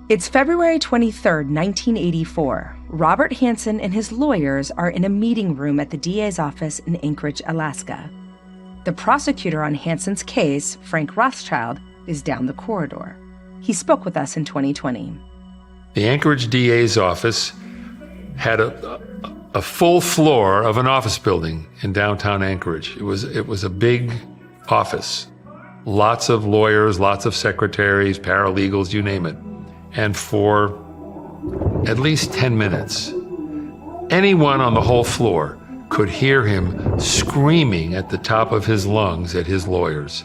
It's February 23rd, 1984. Robert Hansen and his lawyers are in a meeting room at the DA's office in Anchorage, Alaska. The prosecutor on Hansen's case, Frank Rothschild, is down the corridor. He spoke with us in 2020. The Anchorage DA's office had a full floor of an office building in downtown Anchorage. It was a big office. Lots of lawyers, lots of secretaries, paralegals, you name it. And for at least 10 minutes, anyone on the whole floor could hear him screaming at the top of his lungs at his lawyers.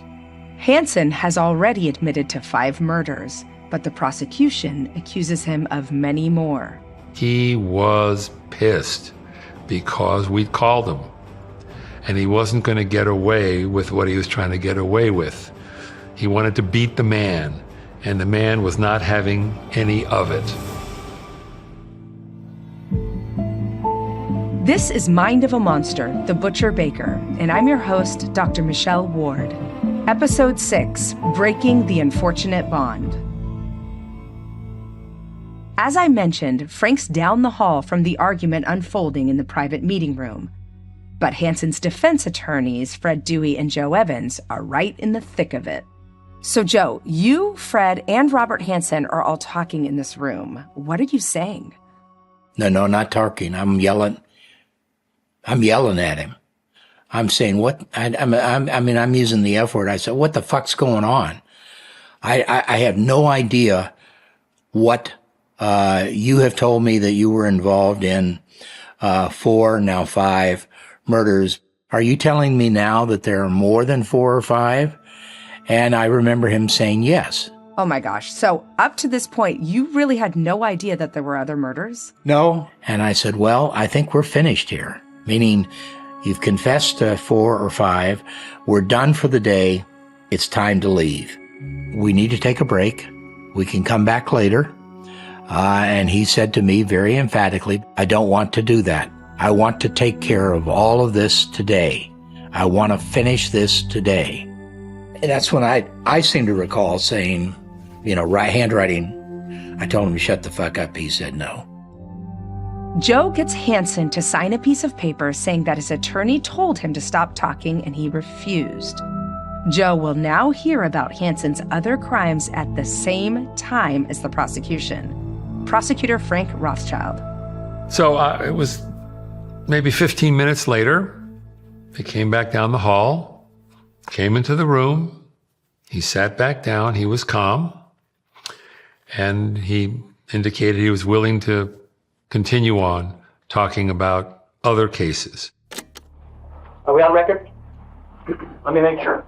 Hansen has already admitted to 5 murders, but the prosecution accuses him of many more. He was pissed because we'd called him, and he wasn't going to get away with what he was trying to get away with. He wanted to beat the man, and the man was not having any of it. This is Mind of a Monster, The Butcher Baker, and I'm your host, Dr. Michelle Ward. Episode 6, Breaking the Unfortunate Bond. As I mentioned, Frank's down the hall from the argument unfolding in the private meeting room. But Hansen's defense attorneys, Fred Dewey and Joe Evans, are right in the thick of it. So Joe, you, Fred, and Robert Hansen are all talking in this room. What are you saying? No, not talking. I'm yelling at him. I'm saying, what? I'm using the F word. I said, what the fuck's going on? I have no idea what you have told me that you were involved in 4, now 5 murders. Are you telling me now that there are more than 4 or 5? And I remember him saying yes. Oh my gosh. So up to this point, you really had no idea that there were other murders? No. And I said, well, I think we're finished here. Meaning, you've confessed to 4 or 5. We're done for the day. It's time to leave. We need to take a break. We can come back later. And he said to me very emphatically, I don't want to do that. I want to take care of all of this today. I want to finish this today. And that's when I seem to recall saying, handwriting. I told him to shut the fuck up. He said no. Joe gets Hansen to sign a piece of paper saying that his attorney told him to stop talking and he refused. Joe will now hear about Hansen's other crimes at the same time as the prosecution. Prosecutor Frank Rothschild. So it was maybe 15 minutes later. They came back down the hall, came into the room. He sat back down. He was calm. And he indicated he was willing to continue on talking about other cases. Are we on record? Let me make sure.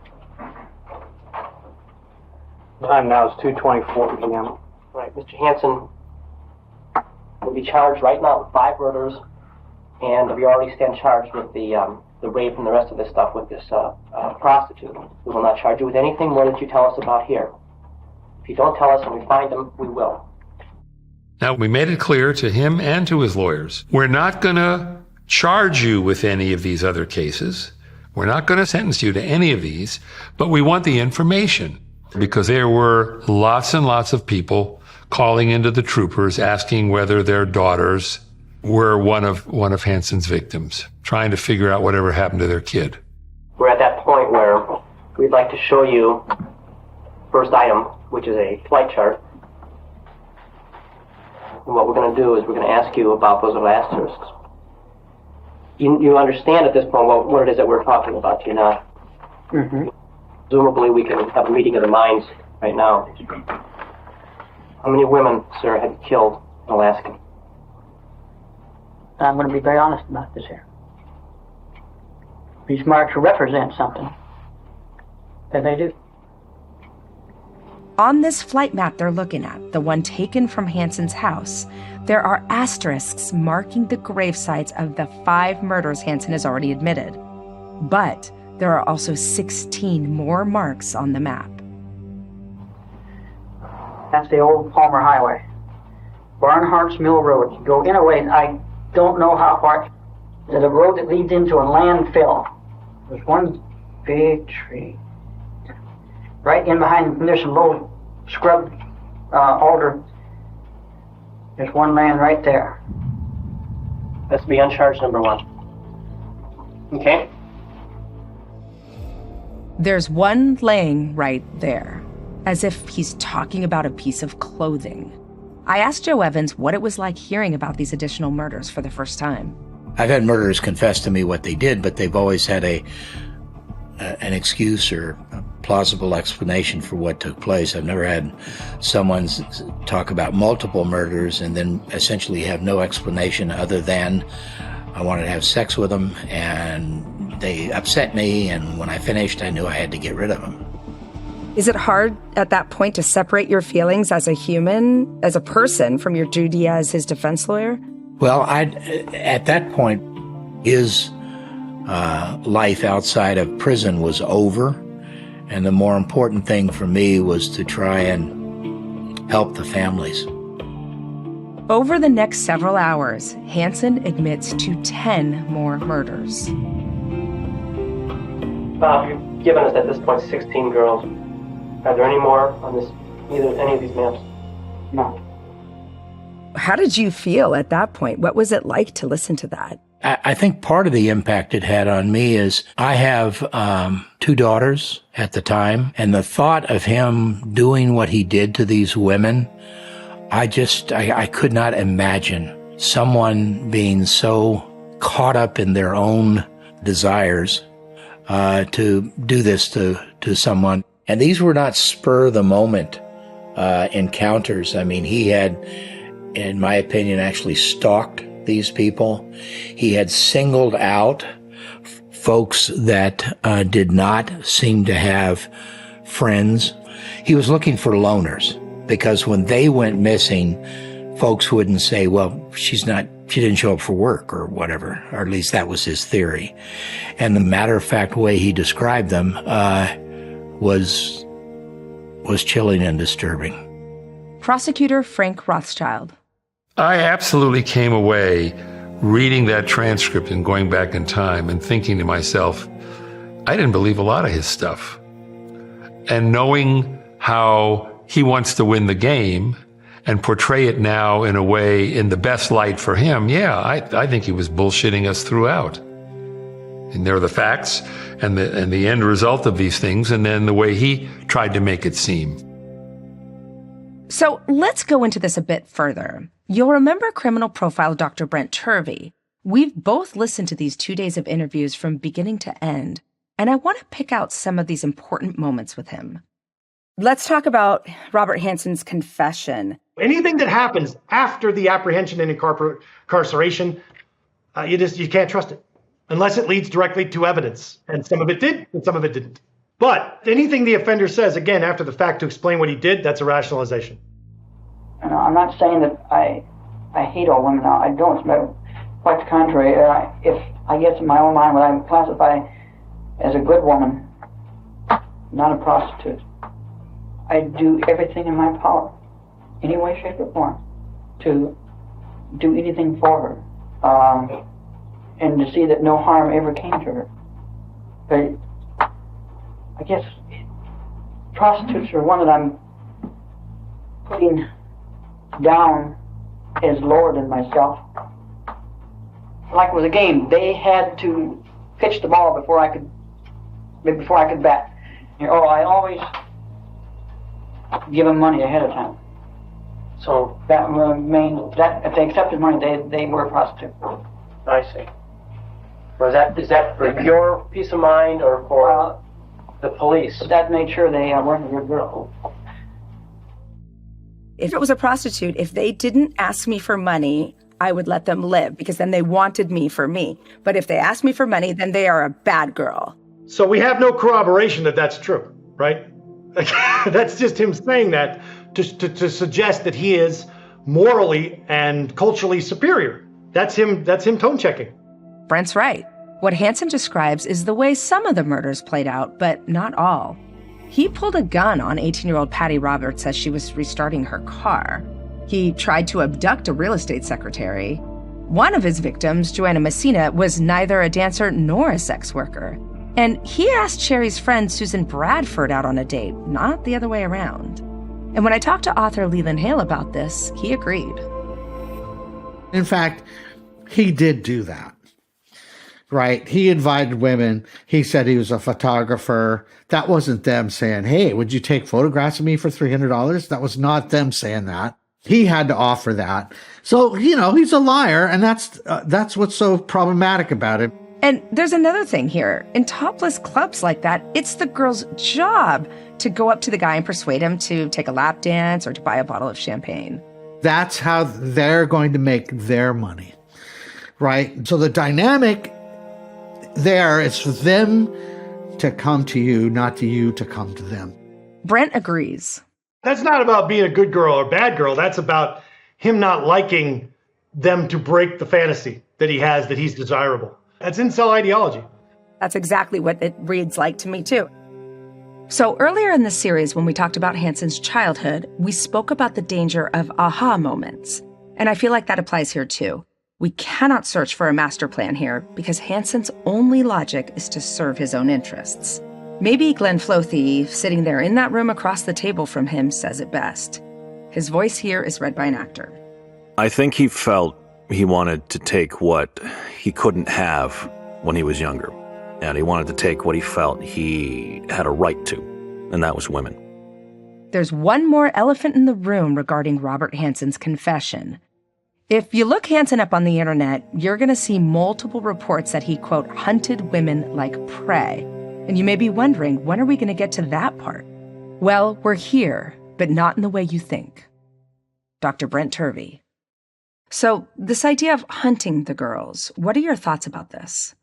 Time now is 2:24 p.m. Right, Mr. Hansen will be charged right now with 5 murders, and we already stand charged with the rape and the rest of this stuff with this prostitute. We will not charge you with anything more that you tell us about here. If you don't tell us and we find them, we will. Now, we made it clear to him and to his lawyers, we're not going to charge you with any of these other cases. We're not going to sentence you to any of these, but we want the information because there were lots and lots of people calling into the troopers asking whether their daughters were one of Hansen's victims, trying to figure out whatever happened to their kid. We're at that point where we'd like to show you first item, which is a flight chart. And what we're going to do is we're going to ask you about those little asterisks. You understand at this point what it is that we're talking about, do you not? Mm-hmm. Presumably we can have a meeting of the minds right now. How many women, sir, have you killed in Alaska? I'm going to be very honest about this here. These marks represent something. And they do. On this flight map they're looking at, the one taken from Hansen's house, there are asterisks marking the grave sites of the 5 murders Hansen has already admitted. But there are also 16 more marks on the map. That's the old Palmer Highway. Barnhart's Mill Road. You go in a way, I don't know how far. There's a road that leads into a landfill. There's one big tree. right in behind, and there's some low scrub alder. There's one laying right there. That's to be uncharged number 1. Okay? There's one laying right there, as if he's talking about a piece of clothing. I asked Joe Evans what it was like hearing about these additional murders for the first time. I've had murderers confess to me what they did, but they've always had an excuse or a plausible explanation for what took place. I've never had someone talk about multiple murders and then essentially have no explanation other than I wanted to have sex with them and they upset me, and when I finished, I knew I had to get rid of them. Is it hard at that point to separate your feelings as a human, as a person, from your duty as his defense lawyer? Well, at that point, his life outside of prison was over, and the more important thing for me was to try and help the families. Over the next several hours, Hansen admits to 10 more murders. Bob, you've given us at this point 16 girls. Are there any more on any of these maps? No. How did you feel at that point? What was it like to listen to that? I think part of the impact it had on me is I have 2 daughters at the time, and the thought of him doing what he did to these women, I could not imagine someone being so caught up in their own desires to do this to someone. And these were not spur-of-the-moment encounters. I mean, he had, in my opinion, actually stalked these people. He had singled out folks that did not seem to have friends. He was looking for loners, because when they went missing, folks wouldn't say, well, she didn't show up for work or whatever, or at least that was his theory. And the matter-of-fact way he described them was chilling and disturbing. Prosecutor Frank Rothschild. I absolutely came away reading that transcript and going back in time and thinking to myself, I didn't believe a lot of his stuff. And knowing how he wants to win the game and portray it now in a way in the best light for him, yeah, I think he was bullshitting us throughout. And there are the facts and the end result of these things, and then the way he tried to make it seem. So let's go into this a bit further. You'll remember criminal profile Dr. Brent Turvey. We've both listened to these 2 days of interviews from beginning to end, and I want to pick out some of these important moments with him. Let's talk about Robert Hansen's confession. Anything that happens after the apprehension and incarceration, you can't trust it unless it leads directly to evidence. And some of it did, and some of it didn't. But anything the offender says, again, after the fact to explain what he did, that's a rationalization. And I'm not saying that I hate all women. I don't. Quite the contrary. If I guess in my own mind, what I would classify as a good woman, not a prostitute, I do everything in my power, any way, shape, or form, to do anything for her, and to see that no harm ever came to her. But I guess prostitutes are one that I'm putting down as lower than myself. Like it was a game, they had to pitch the ball before I could bat. I always give them money ahead of time. So that means that if they accepted money, they were a prostitute. I see. Is that for your peace of mind or for the police? That made sure they weren't a good girl. If it was a prostitute, if they didn't ask me for money, I would let them live, because then they wanted me for me. But if they asked me for money, then they are a bad girl. So we have no corroboration that that's true, right? That's just him saying that to suggest that he is morally and culturally superior. That's him tone checking. Brent's right. What Hansen describes is the way some of the murders played out, but not all. He pulled a gun on 18-year-old Patty Roberts as she was restarting her car. He tried to abduct a real estate secretary. One of his victims, Joanna Messina, was neither a dancer nor a sex worker. And he asked Sherry's friend Susan Bradford out on a date, not the other way around. And when I talked to author Leland Hale about this, he agreed. In fact, he did do that, right? He invited women. He said he was a photographer. That wasn't them saying, hey, would you take photographs of me for $300? That was not them saying that. He had to offer that. So, he's a liar, and that's what's so problematic about it. And there's another thing here. In topless clubs like that, it's the girl's job to go up to the guy and persuade him to take a lap dance or to buy a bottle of champagne. That's how they're going to make their money, right? So the dynamic there is for them to come to you, not to you to come to them. Brent agrees. That's not about being a good girl or bad girl. That's about him not liking them to break the fantasy that he has, that he's desirable. That's incel ideology. That's exactly what it reads like to me, too. So earlier in the series, when we talked about Hansen's childhood, we spoke about the danger of aha moments. And I feel like that applies here, too. We cannot search for a master plan here because Hansen's only logic is to serve his own interests. Maybe Glenn Flothi, sitting there in that room across the table from him, says it best. His voice here is read by an actor. I think he felt he wanted to take what he couldn't have when he was younger. And he wanted to take what he felt he had a right to, and that was women. There's one more elephant in the room regarding Robert Hansen's confession. If you look Hansen up on the internet, you're going to see multiple reports that he, quote, hunted women like prey. And you may be wondering, when are we going to get to that part? Well, we're here, but not in the way you think. Dr. Brent Turvey. So, this idea of hunting the girls, what are your thoughts about this?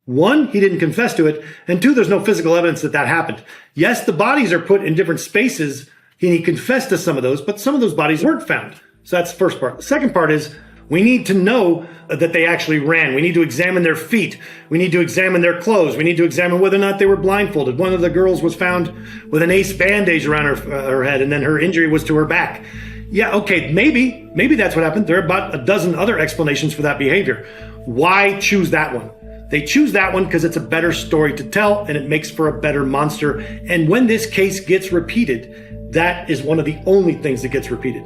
One, he didn't confess to it. And two, there's no physical evidence that happened. Yes, the bodies are put in different spaces, and he confessed to some of those, but some of those bodies weren't found. So that's the first part. The second part is we need to know that they actually ran. We need to examine their feet. We need to examine their clothes. We need to examine whether or not they were blindfolded. One of the girls was found with an ace bandage around her head, and then her injury was to her back. Yeah, okay, maybe that's what happened. There are about a dozen other explanations for that behavior. Why choose that one? They choose that one because it's a better story to tell and it makes for a better monster. And when this case gets repeated, that is one of the only things that gets repeated.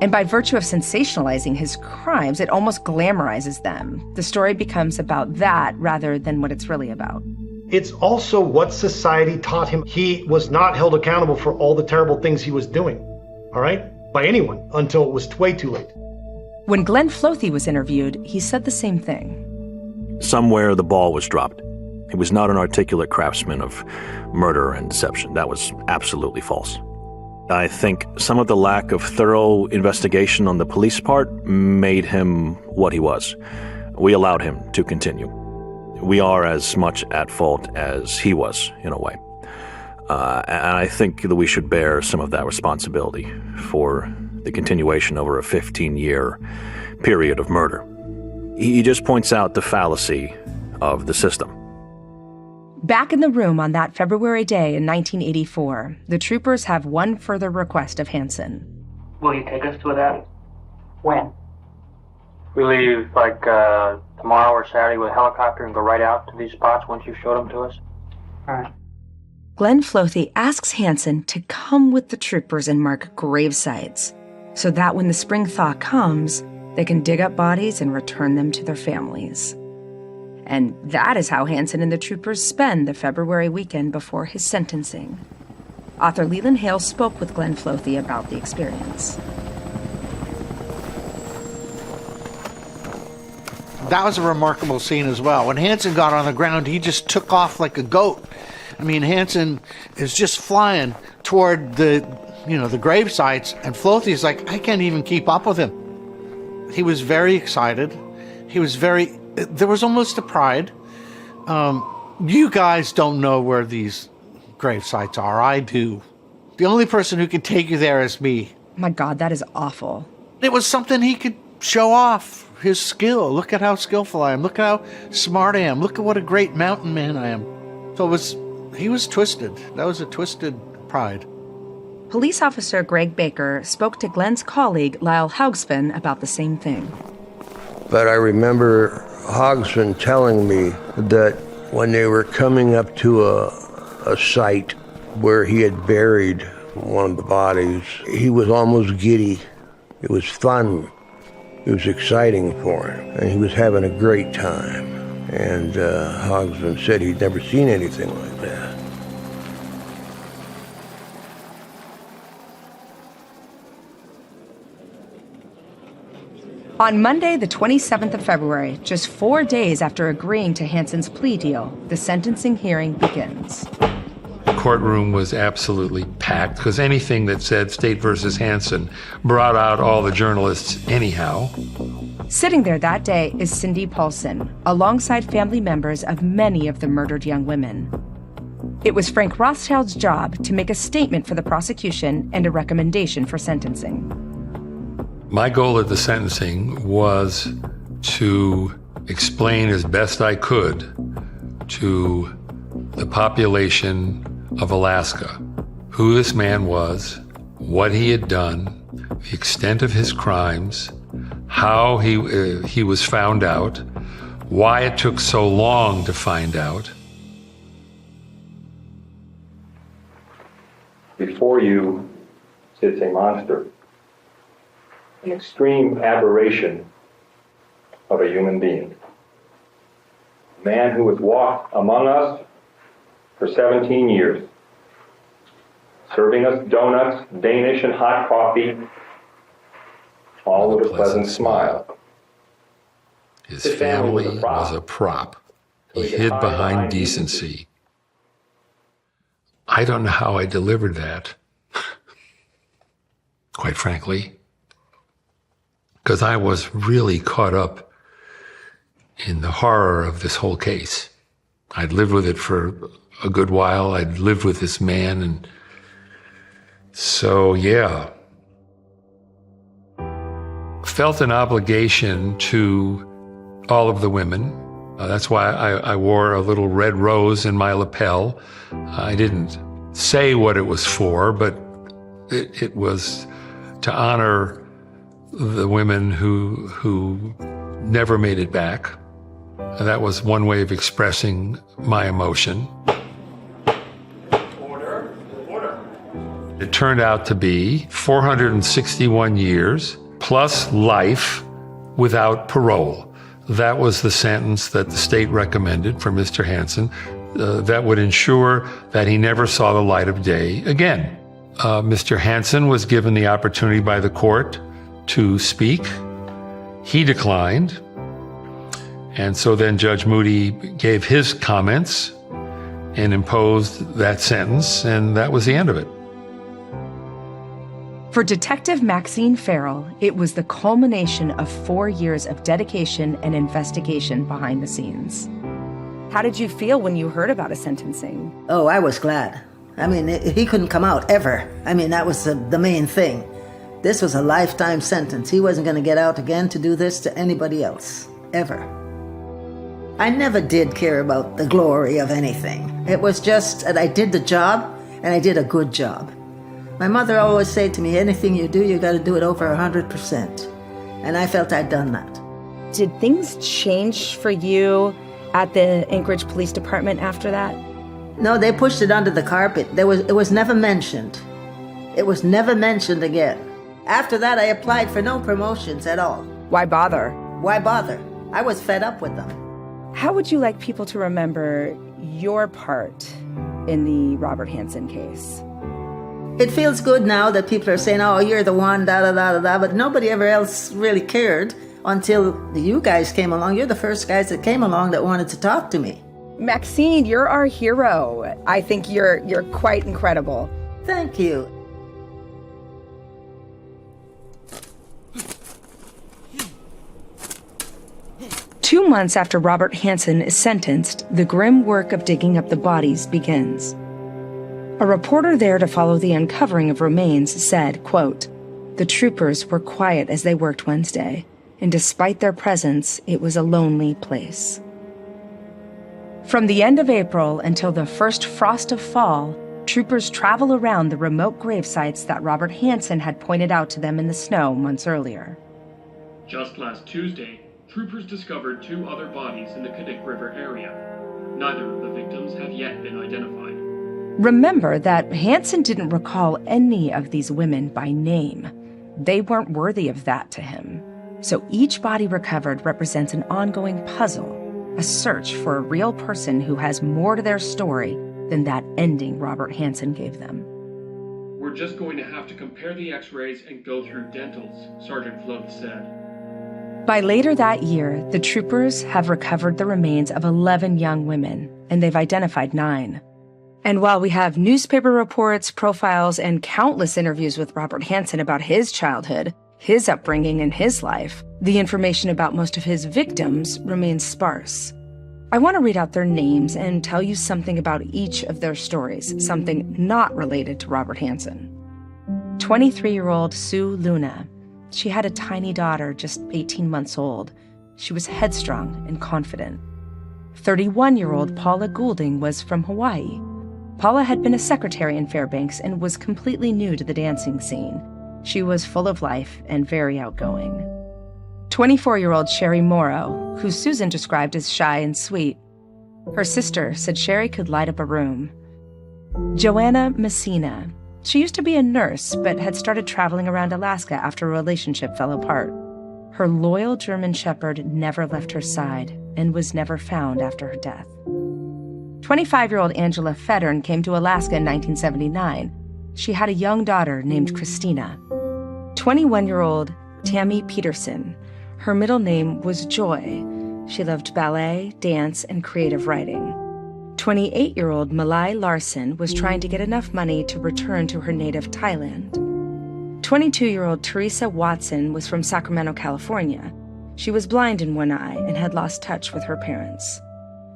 And by virtue of sensationalizing his crimes, it almost glamorizes them. The story becomes about that rather than what it's really about. It's also what society taught him. He was not held accountable for all the terrible things he was doing, all right, by anyone until it was way too late. When Glenn Flothi was interviewed, he said the same thing. Somewhere the ball was dropped. He was not an articulate craftsman of murder and deception. That was absolutely false. I think some of the lack of thorough investigation on the police part made him what he was. We allowed him to continue. We are as much at fault as he was, in a way. And I think that we should bear some of that responsibility for the continuation over a 15-year period of murder. He just points out the fallacy of the system. Back in the room on that February day in 1984, the troopers have one further request of Hansen. Will you take us to that? When? We leave tomorrow or Saturday with a helicopter and go right out to these spots once you've showed them to us. All right. Glenn Flothi asks Hansen to come with the troopers and mark grave sites, so that when the spring thaw comes, they can dig up bodies and return them to their families. And that is how Hansen and the troopers spend the February weekend before his sentencing. Author Leland Hale spoke with Glenn Flothi about the experience. That was a remarkable scene as well. When Hansen got on the ground, he just took off like a goat. I mean, Hansen is just flying toward the grave sites, and Flothi's like, I can't even keep up with him. He was very excited. There was almost a pride. You guys don't know where these grave sites are. I do. The only person who can take you there is me. My God, that is awful. It was something he could show off, his skill. Look at how skillful I am. Look at how smart I am. Look at what a great mountain man I am. So he was twisted. That was a twisted pride. Police officer Greg Baker spoke to Glenn's colleague Lyle Haugsven about the same thing. But I remember Haugsven telling me that when they were coming up to a site where he had buried one of the bodies, he was almost giddy. It was fun. It was exciting for him, and he was having a great time. And Hogsman said he'd never seen anything like that. On Monday, the 27th of February, just 4 days after agreeing to Hansen's plea deal, the sentencing hearing begins. The courtroom was absolutely packed because anything that said State versus Hansen brought out all the journalists anyhow. Sitting there that day is Cindy Paulson, alongside family members of many of the murdered young women. It was Frank Rothschild's job to make a statement for the prosecution and a recommendation for sentencing. My goal at the sentencing was to explain as best I could to the population of Alaska who this man was, what he had done, the extent of his crimes, how he was found out, why it took so long to find out. Before you sits a monster, an extreme aberration of a human being. A man who has walked among us for 17 years, serving us donuts, Danish, and hot coffee, all with a pleasant smile. His family was a prop. He hid behind decency. I don't know how I delivered that, quite frankly, because I was really caught up in the horror of this whole case. I'd lived with it for a good while. I'd lived with this man, and so, yeah. Felt an obligation to all of the women. That's why I wore a little red rose in my lapel. I didn't say what it was for, but it was to honor the women who never made it back. And that was one way of expressing my emotion. Order. It turned out to be 461 years plus life without parole. That was the sentence that the state recommended for Mr. Hansen. That would ensure that he never saw the light of day again. Mr. Hansen was given the opportunity by the court to speak. He declined. And so then Judge Moody gave his comments and imposed that sentence, and that was the end of it. For Detective Maxine Farrell, it was the culmination of 4 years of dedication and investigation behind the scenes. How did you feel when you heard about a sentencing? Oh, I was glad. I mean, he couldn't come out ever. I mean, that was the main thing. This was a lifetime sentence. He wasn't going to get out again to do this to anybody else, ever. I never did care about the glory of anything. It was just that I did the job, and I did a good job. My mother always said to me, anything you do, you got to do it over 100%. And I felt I'd done that. Did things change for you at the Anchorage Police Department after that? No, they pushed it under the carpet. It was never mentioned. It was never mentioned again. After that, I applied for no promotions at all. Why bother? Why bother? I was fed up with them. How would you like people to remember your part in the Robert Hansen case? It feels good now that people are saying, oh, you're the one, da-da-da-da-da, but nobody ever else really cared until you guys came along. You're the first guys that came along that wanted to talk to me. Maxine, you're our hero. I think you're quite incredible. Thank you. Two months after Robert Hansen is sentenced, the grim work of digging up the bodies begins. A reporter there to follow the uncovering of remains said, quote, "The troopers were quiet as they worked Wednesday, and despite their presence, it was a lonely place." From the end of April until the first frost of fall, troopers travel around the remote grave sites that Robert Hansen had pointed out to them in the snow months earlier. Just last Tuesday, troopers discovered 2 other bodies in the Knik River area. Neither of the victims have yet been identified. Remember that Hansen didn't recall any of these women by name. They weren't worthy of that to him. So each body recovered represents an ongoing puzzle, a search for a real person who has more to their story than that ending Robert Hansen gave them. We're just going to have to compare the x-rays and go through dentals, Sergeant Float said. By later that year, the troopers have recovered the remains of 11 young women, and they've identified 9. And while we have newspaper reports, profiles, and countless interviews with Robert Hansen about his childhood, his upbringing, and his life, the information about most of his victims remains sparse. I want to read out their names and tell you something about each of their stories, something not related to Robert Hansen. 23-year-old Sue Luna. She had a tiny daughter, just 18 months old. She was headstrong and confident. 31-year-old Paula Goulding was from Hawaii. Paula had been a secretary in Fairbanks and was completely new to the dancing scene. She was full of life and very outgoing. 24-year-old Sherry Morrow, who Susan described as shy and sweet. Her sister said Sherry could light up a room. Joanna Messina. She used to be a nurse, but had started traveling around Alaska after a relationship fell apart. Her loyal German shepherd never left her side and was never found after her death. 25-year-old Angela Feddern came to Alaska in 1979. She had a young daughter named Christina. 21-year-old Tammy Peterson. Her middle name was Joy. She loved ballet, dance, and creative writing. 28-year-old Malai Larson was trying to get enough money to return to her native Thailand. 22-year-old Teresa Watson was from Sacramento, California. She was blind in one eye and had lost touch with her parents.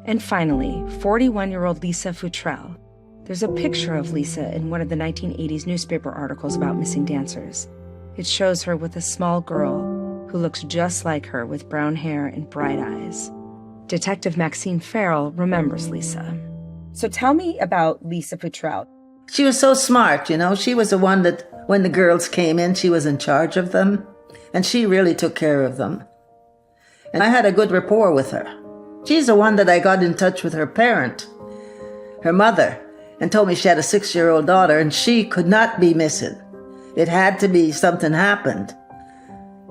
And finally, 41-year-old Lisa Futrell. There's a picture of Lisa in one of the 1980s newspaper articles about missing dancers. It shows her with a small girl who looks just like her with brown hair and bright eyes. Detective Maxine Farrell remembers Lisa. So tell me about Lisa Futrell. She was so smart, She was the one that, when the girls came in, she was in charge of them. And she really took care of them. And I had a good rapport with her. She's the one that I got in touch with her parent, her mother, and told me she had a 6-year-old daughter and she could not be missing. It had to be something happened.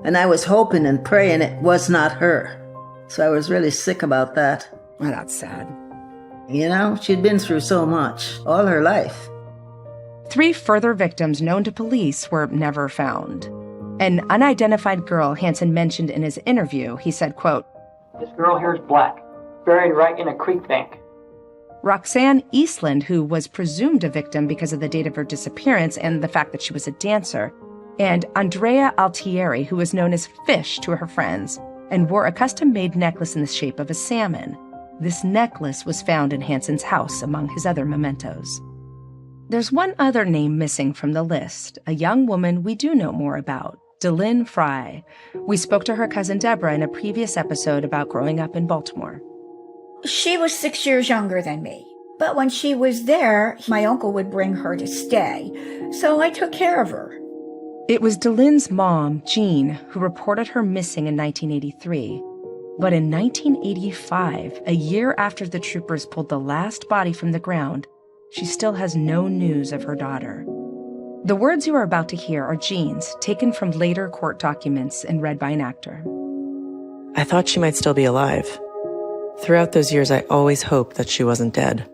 And I was hoping and praying it was not her. So I was really sick about that. Well, that's sad. She'd been through so much all her life. 3 further victims known to police were never found. An unidentified girl Hansen mentioned in his interview, he said, quote, "This girl here is black, buried right in a creek bank." Roxanne Eastland, who was presumed a victim because of the date of her disappearance and the fact that she was a dancer, and Andrea Altieri, who was known as Fish to her friends, and wore a custom-made necklace in the shape of a salmon. This necklace was found in Hansen's house among his other mementos. There's one other name missing from the list, a young woman we do know more about, Delynn Frey. We spoke to her cousin Deborah in a previous episode about growing up in Baltimore. She was 6 years younger than me, but when she was there, my uncle would bring her to stay, so I took care of her. It was Delynn's mom, Jean, who reported her missing in 1983. But in 1985, a year after the troopers pulled the last body from the ground, she still has no news of her daughter. The words you are about to hear are Jean's, taken from later court documents and read by an actor. I thought she might still be alive. Throughout those years, I always hoped that she wasn't dead.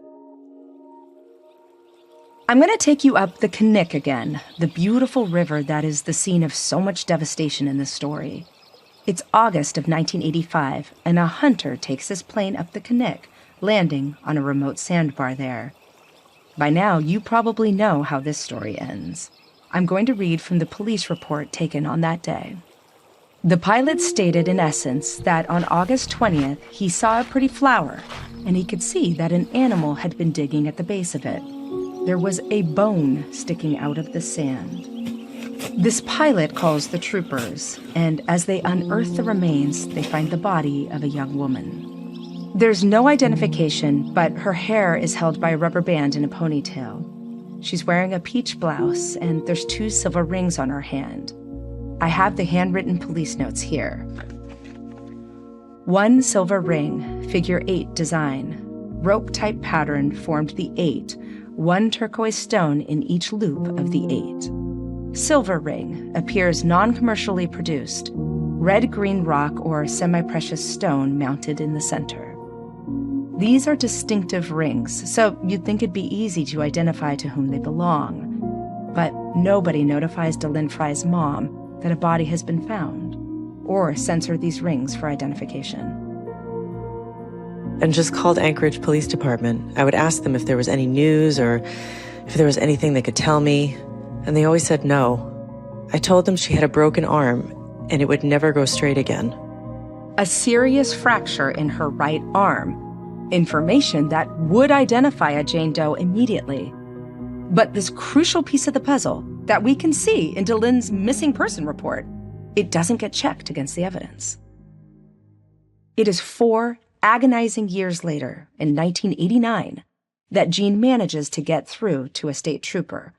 I'm going to take you up the Knik again, the beautiful river that is the scene of so much devastation in this story. It's August of 1985, and a hunter takes his plane up the Knik, landing on a remote sandbar there. By now, you probably know how this story ends. I'm going to read from the police report taken on that day. The pilot stated in essence that on August 20th, he saw a pretty flower, and he could see that an animal had been digging at the base of it. There was a bone sticking out of the sand. This pilot calls the troopers, and as they unearth the remains, they find the body of a young woman. There's no identification, but her hair is held by a rubber band in a ponytail. She's wearing a peach blouse, and there's 2 silver rings on her hand. I have the handwritten police notes here. 1 silver ring, figure 8 design. rope-type pattern formed the 8, one turquoise stone in each loop of the 8. Silver ring appears non-commercially produced, red-green rock or semi-precious stone mounted in the center. These are distinctive rings, so you'd think it'd be easy to identify to whom they belong. But nobody notifies Delynn Frey's mom that a body has been found, or sends her these rings for identification. And just called Anchorage Police Department. I would ask them if there was any news or if there was anything they could tell me, and they always said no. I told them she had a broken arm and it would never go straight again. A serious fracture in her right arm. Information that would identify a Jane Doe immediately. But this crucial piece of the puzzle that we can see in Delynn's missing person report, it doesn't get checked against the evidence. It is 4 agonizing years later, in 1989, that Jean manages to get through to a state trooper,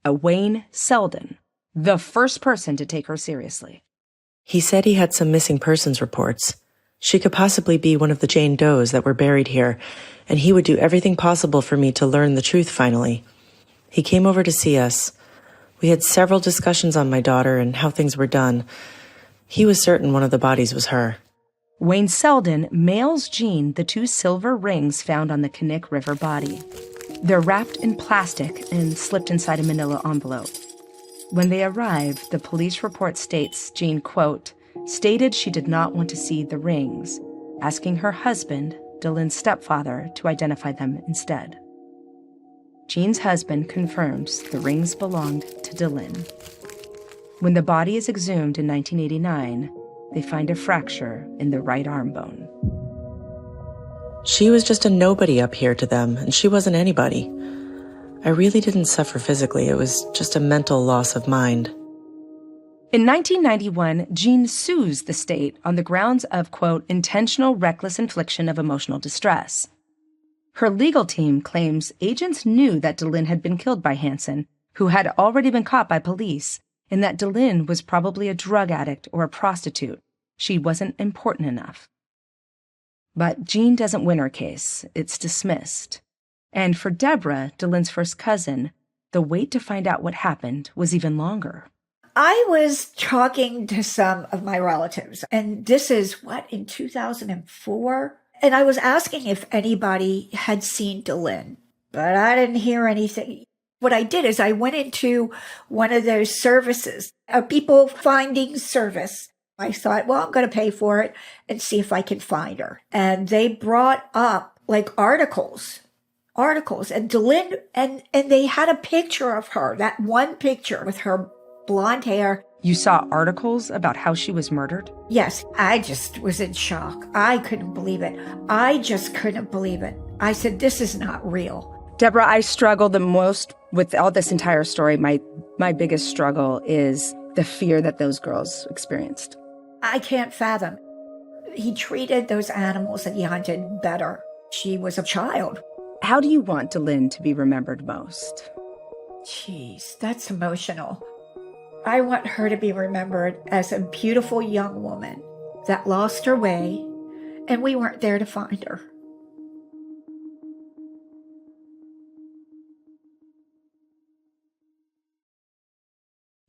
a Wayne Selden, the first person to take her seriously. He said he had some missing persons reports. She could possibly be one of the Jane Does that were buried here, and he would do everything possible for me to learn the truth finally. He came over to see us. We had several discussions on my daughter and how things were done. He was certain one of the bodies was her. Wayne Selden mails Jean the 2 silver rings found on the Knik River body. They're wrapped in plastic and slipped inside a manila envelope. When they arrive, the police report states Jean, quote, stated she did not want to see the rings, asking her husband, Delynn's stepfather, to identify them instead. Jean's husband confirms the rings belonged to Delynn. When the body is exhumed in 1989, they find a fracture in the right arm bone. She was just a nobody up here to them, and she wasn't anybody. I really didn't suffer physically. It was just a mental loss of mind. In 1991, Jean sues the state on the grounds of, quote, intentional reckless infliction of emotional distress. Her legal team claims agents knew that Delynn had been killed by Hansen, who had already been caught by police, and that Delynn was probably a drug addict or a prostitute. She wasn't important enough. But Jean doesn't win her case. It's dismissed. And for Deborah, Delynn's first cousin, the wait to find out what happened was even longer. I was talking to some of my relatives, and this is, in 2004? And I was asking if anybody had seen Delynn, but I didn't hear anything. What I did is I went into one of those services, a people finding service. I thought, well, I'm going to pay for it and see if I can find her. And they brought up articles, and Delynn, and they had a picture of her, that one picture with her blonde hair. You saw articles about how she was murdered? Yes, I just was in shock. I couldn't believe it. I just couldn't believe it. I said, this is not real. Deborah, I struggle the most with all this entire story. My biggest struggle is the fear that those girls experienced. I can't fathom. He treated those animals that he hunted better. She was a child. How do you want Delynn to be remembered most? Jeez, that's emotional. I want her to be remembered as a beautiful young woman that lost her way, and we weren't there to find her.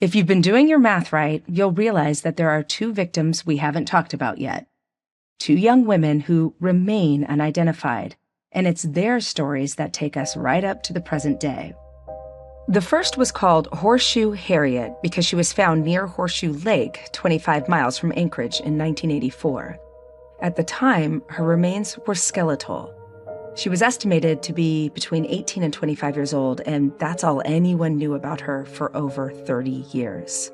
If you've been doing your math right, you'll realize that there are 2 victims we haven't talked about yet. 2 young women who remain unidentified, and it's their stories that take us right up to the present day. The first was called Horseshoe Harriet because she was found near Horseshoe Lake, 25 miles from Anchorage in 1984. At the time, her remains were skeletal. She was estimated to be between 18 and 25 years old, and that's all anyone knew about her for over 30 years.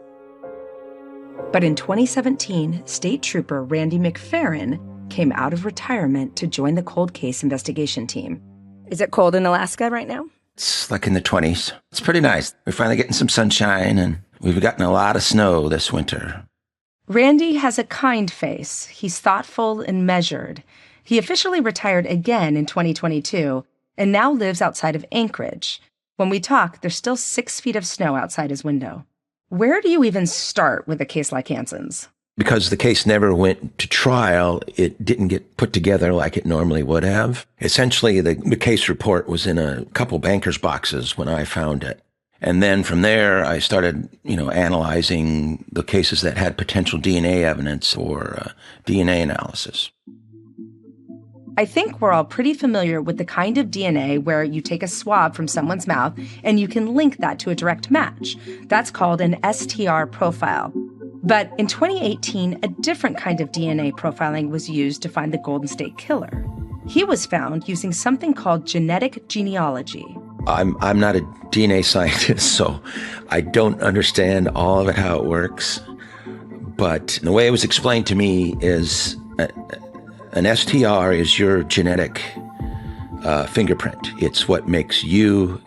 But in 2017, State Trooper Randy McFerrin came out of retirement to join the cold case investigation team. Is it cold in Alaska right now? It's in the 20s. It's pretty nice. We're finally getting some sunshine, and we've gotten a lot of snow this winter. Randy has a kind face. He's thoughtful and measured. He officially retired again in 2022 and now lives outside of Anchorage. When we talk, there's still 6 feet of snow outside his window. Where do you even start with a case like Hansen's? Because the case never went to trial, it didn't get put together like it normally would have. Essentially, the case report was in a couple banker's boxes when I found it. And then from there, I started, analyzing the cases that had potential DNA evidence or DNA analysis. I think we're all pretty familiar with the kind of DNA where you take a swab from someone's mouth and you can link that to a direct match. That's called an STR profile. But in 2018, a different kind of DNA profiling was used to find the Golden State Killer. He was found using something called genetic genealogy. I'm not a DNA scientist, so I don't understand all of it, how it works. But the way it was explained to me is an STR is your genetic fingerprint. It's what makes you,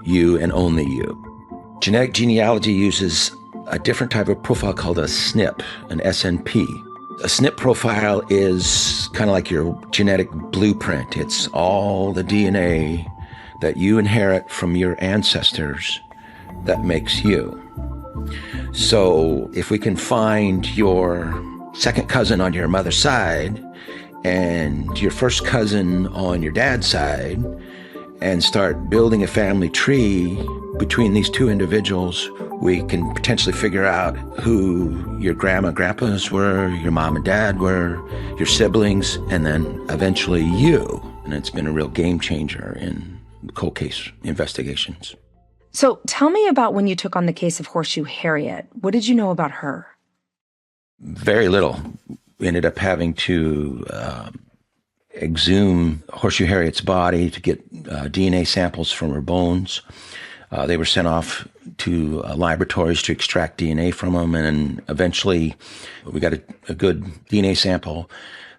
and only you. Genetic genealogy uses a different type of profile called a SNP, an SNP. A SNP profile is kind of like your genetic blueprint. It's all the DNA that you inherit from your ancestors that makes you. So if we can find your second cousin on your mother's side and your first cousin on your dad's side and start building a family tree between these two individuals, we can potentially figure out who your grandma, grandpas were, your mom and dad were, your siblings, and then eventually you. And it's been a real game changer in cold case investigations. So tell me about when you took on the case of Horseshoe Harriet. What did you know about her? Very little. We ended up having to exhume Horseshoe Harriet's body to get DNA samples from her bones. They were sent off to laboratories to extract DNA from them, and eventually we got a good DNA sample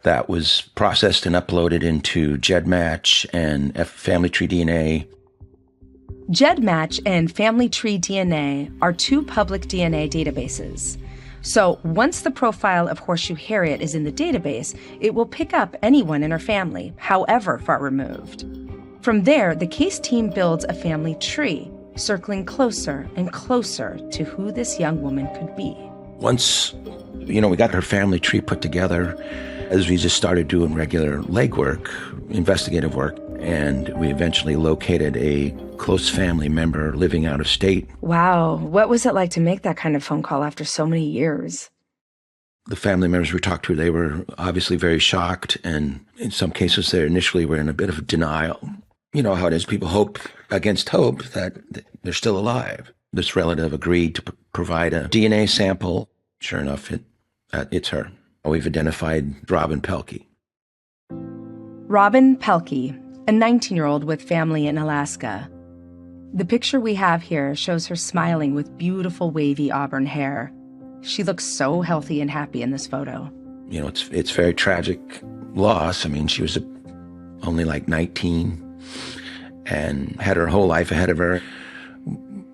that was processed and uploaded into GEDmatch and Family Tree DNA. GEDmatch and Family Tree DNA are two public DNA databases. So once the profile of Horseshoe Harriet is in the database, it will pick up anyone in her family, however far removed. From there, the case team builds a family tree, circling closer and closer to who this young woman could be. Once, we got her family tree put together, as we just started doing regular legwork, investigative work, and we eventually located a close family member living out of state. Wow, what was it like to make that kind of phone call after so many years? The family members we talked to, they were obviously very shocked, and in some cases they initially were in a bit of denial. You know how it is, people hope against hope that they're still alive. This relative agreed to provide a DNA sample. Sure enough, it's her. We've identified Robin Pelkey. Robin Pelkey, a 19-year-old with family in Alaska. The picture we have here shows her smiling with beautiful wavy auburn hair. She looks so healthy and happy in this photo. It's very tragic loss. I mean, she was only like 19 and had her whole life ahead of her.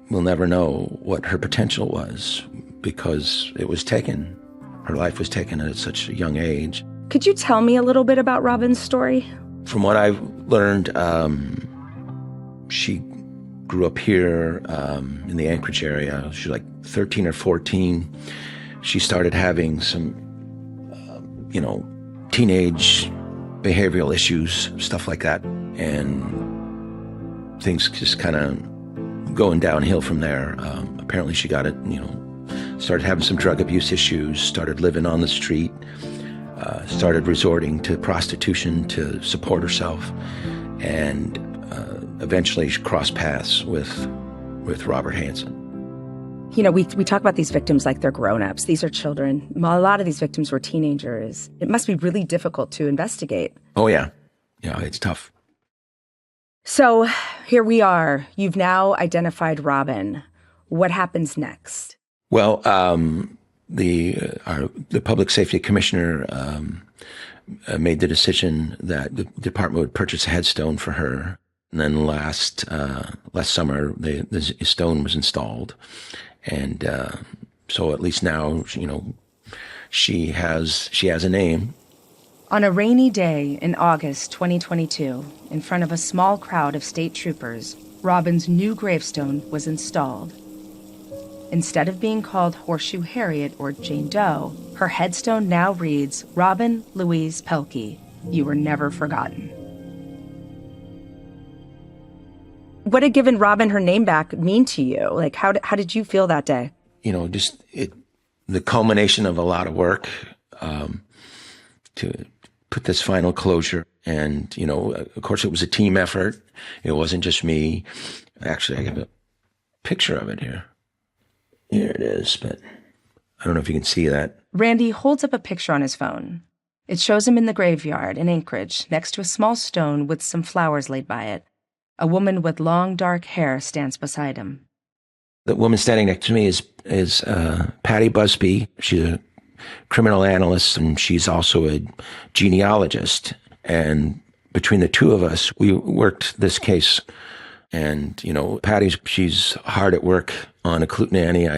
We'll never know what her potential was because it was taken. Her life was taken at such a young age. Could you tell me a little bit about Robin's story? From what I've learned, she grew up here in the Anchorage area. She was like 13 or 14. She started having some, teenage behavioral issues, stuff like that. And things just kind of going downhill from there. Apparently she got it, started having some drug abuse issues, started living on the street, started resorting to prostitution to support herself, and eventually she crossed paths with Robert Hansen. We talk about these victims like they're grown-ups. These are children. A lot of these victims were teenagers. It must be really difficult to investigate. Oh, yeah. Yeah, it's tough. So here we are. You've now identified Robin. What happens next? Well, the public safety commissioner made the decision that the department would purchase a headstone for her. And then last summer, the stone was installed. And so at least now, she has a name. On a rainy day in August 2022, in front of a small crowd of state troopers, Robin's new gravestone was installed. Instead of being called Horseshoe Harriet or Jane Doe, Her headstone now reads, Robin Louise Pelkey, you were never forgotten. What did giving Robin her name back mean to you? Like, how did you feel that day? Just the culmination of a lot of work to put this final closure. And, of course, it was a team effort. It wasn't just me. Actually, I have a picture of it here. Here it is, but I don't know if you can see that. Randy holds up a picture on his phone. It shows him in the graveyard in Anchorage, next to a small stone with some flowers laid by it. A woman with long, dark hair stands beside him. The woman standing next to me is Patty Busby. She's a criminal analyst, and she's also a genealogist. And between the two of us, we worked this case. And, she's hard at work on Eklutna Annie.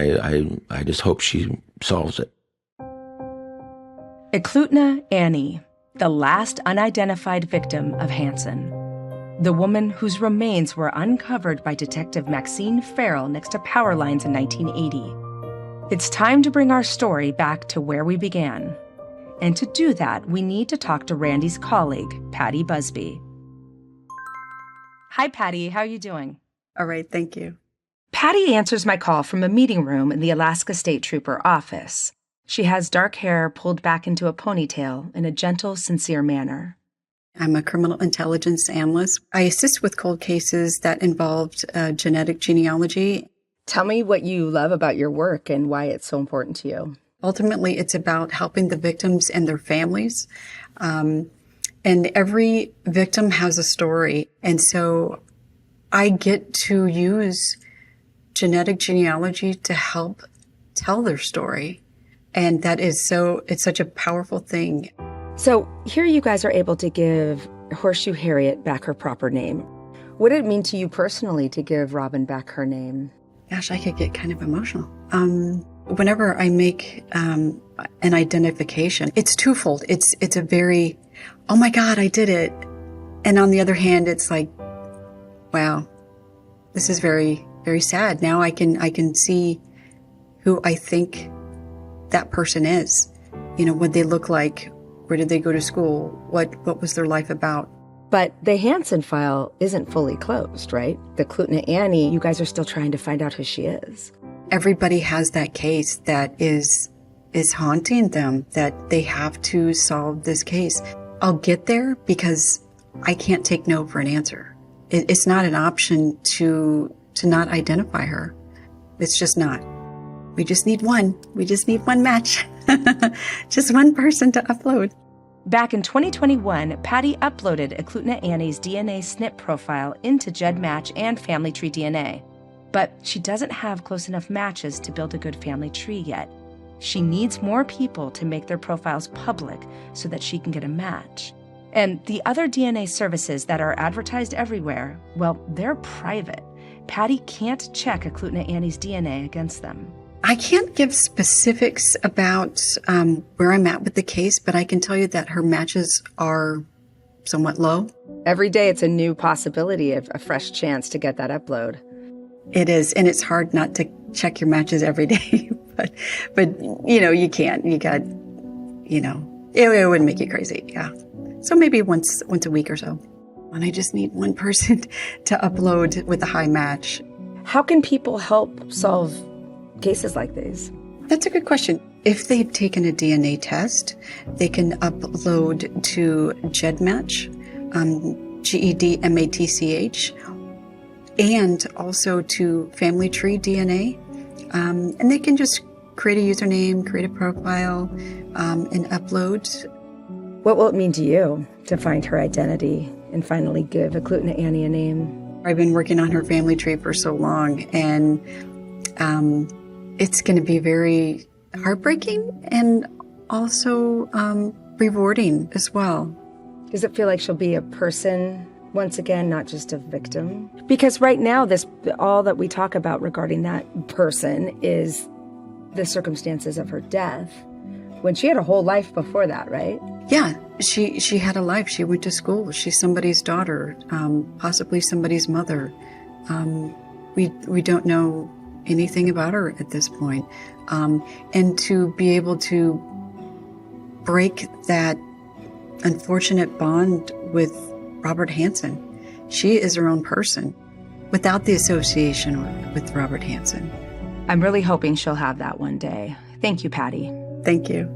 I just hope she solves it. Eklutna Annie, the last unidentified victim of Hansen. The woman whose remains were uncovered by Detective Maxine Farrell next to power lines in 1980. It's time to bring our story back to where we began. And to do that, we need to talk to Randy's colleague, Patty Busby. Hi, Patty. How are you doing? All right, thank you. Patty answers my call from a meeting room in the Alaska State Trooper office. She has dark hair pulled back into a ponytail in a gentle, sincere manner. I'm a criminal intelligence analyst. I assist with cold cases that involved genetic genealogy. Tell me what you love about your work and why it's so important to you. Ultimately, it's about helping the victims and their families. And every victim has a story. And so I get to use genetic genealogy to help tell their story. And it's such a powerful thing. So here you guys are able to give Horseshoe Harriet back her proper name. What did it mean to you personally to give Robin back her name? Gosh, I could get kind of emotional. Whenever I make an identification, it's twofold. It's a very, oh my God, I did it. And on the other hand, it's like, wow, this is very, very sad. Now I can see who I think that person is. What they look like. Where did they go to school? What was their life about? But the Hansen file isn't fully closed, right? The Eklutna Annie, you guys are still trying to find out who she is. Everybody has that case that is haunting them, that they have to solve this case. I'll get there because I can't take no for an answer. It's not an option to not identify her. It's just not. We just need one. We just need one match. Just one person to upload. Back in 2021, Patty uploaded Eklutna Annie's DNA SNP profile into GEDmatch and Family Tree DNA. But she doesn't have close enough matches to build a good family tree yet. She needs more people to make their profiles public so that she can get a match. And the other DNA services that are advertised everywhere, well, they're private. Patty can't check Eklutna Annie's DNA against them. I can't give specifics about where I'm at with the case, but I can tell you that her matches are somewhat low. Every day it's a new possibility of a fresh chance to get that upload. It is, and it's hard not to check your matches every day, but you can't. You got, it would make you crazy, yeah. So maybe once a week or so. And I just need one person to upload with a high match. How can people help solve cases like these? That's a good question. If they've taken a DNA test, they can upload to GEDmatch, GEDmatch, and also to Family Tree DNA. And they can just create a username, create a profile, and upload. What will it mean to you to find her identity and finally give Eklutna Annie a name? I've been working on her family tree for so long, and it's going to be very heartbreaking and also rewarding as well. Does it feel like she'll be a person once again, not just a victim? Because right now, all that we talk about regarding that person is the circumstances of her death, when she had a whole life before that, right? Yeah, she had a life. She went to school. She's somebody's daughter, possibly somebody's mother. We don't know anything about her at this point. And to be able to break that unfortunate bond with Robert Hansen. She is her own person without the association with Robert Hansen. I'm really hoping she'll have that one day. Thank you, Patty. Thank you.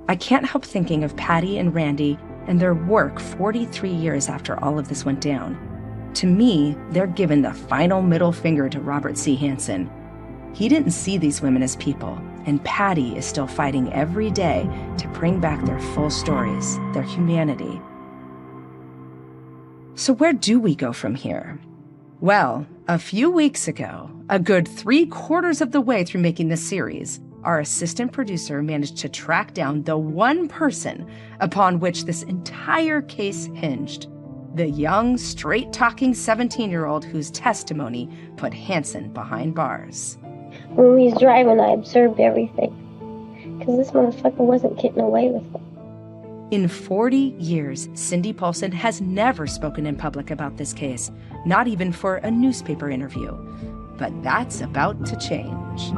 I can't help thinking of Patty and Randy and their work 43 years after all of this went down. To me, they're giving the final middle finger to Robert C. Hansen. He didn't see these women as people, and Patty is still fighting every day to bring back their full stories, their humanity. So where do we go from here? Well, a few weeks ago, a good 3/4 of the way through making this series, our assistant producer managed to track down the one person upon which this entire case hinged. The young, straight-talking 17-year-old whose testimony put Hansen behind bars. When we was driving, I observed everything. Because this motherfucker wasn't getting away with it. In 40 years, Cindy Paulson has never spoken in public about this case, not even for a newspaper interview. But that's about to change.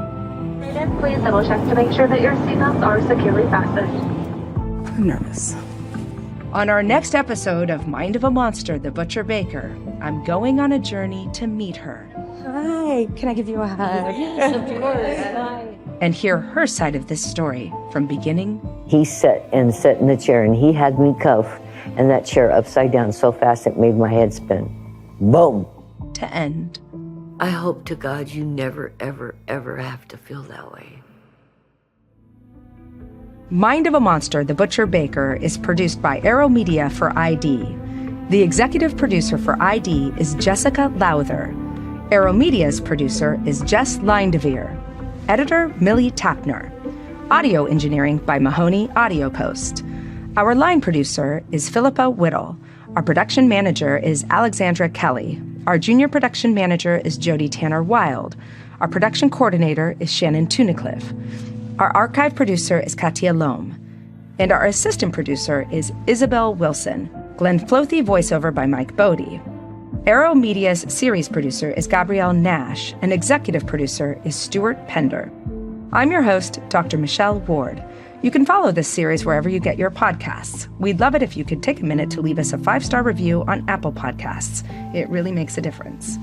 Please double check to make sure that your seatbelts are securely fastened. I'm nervous. On our next episode of Mind of a Monster, The Butcher Baker, I'm going on a journey to meet her. Hi, can I give you a hug? Of course. Hi. And hear her side of this story from beginning. He sat in the chair and he had me cuffed and that chair upside down so fast it made my head spin. Boom. To end. I hope to God you never, ever, ever have to feel that way. Mind of a Monster, The Butcher Baker is produced by Arrow Media for ID. The executive producer for ID is Jessica Lowther. Arrow Media's producer is Jess Lindevere. Editor, Millie Tapner. Audio engineering by Mahoney Audio Post. Our line producer is Philippa Whittle. Our production manager is Alexandra Kelly. Our junior production manager is Jody Tanner Wild. Our production coordinator is Shannon Tunicliffe. Our archive producer is Katia Lohm. And our assistant producer is Isabel Wilson. Glenn Floethy voiceover by Mike Bodie. Arrow Media's series producer is Gabrielle Nash, and executive producer is Stuart Pender. I'm your host, Dr. Michelle Ward. You can follow this series wherever you get your podcasts. We'd love it if you could take a minute to leave us a 5-star review on Apple Podcasts. It really makes a difference.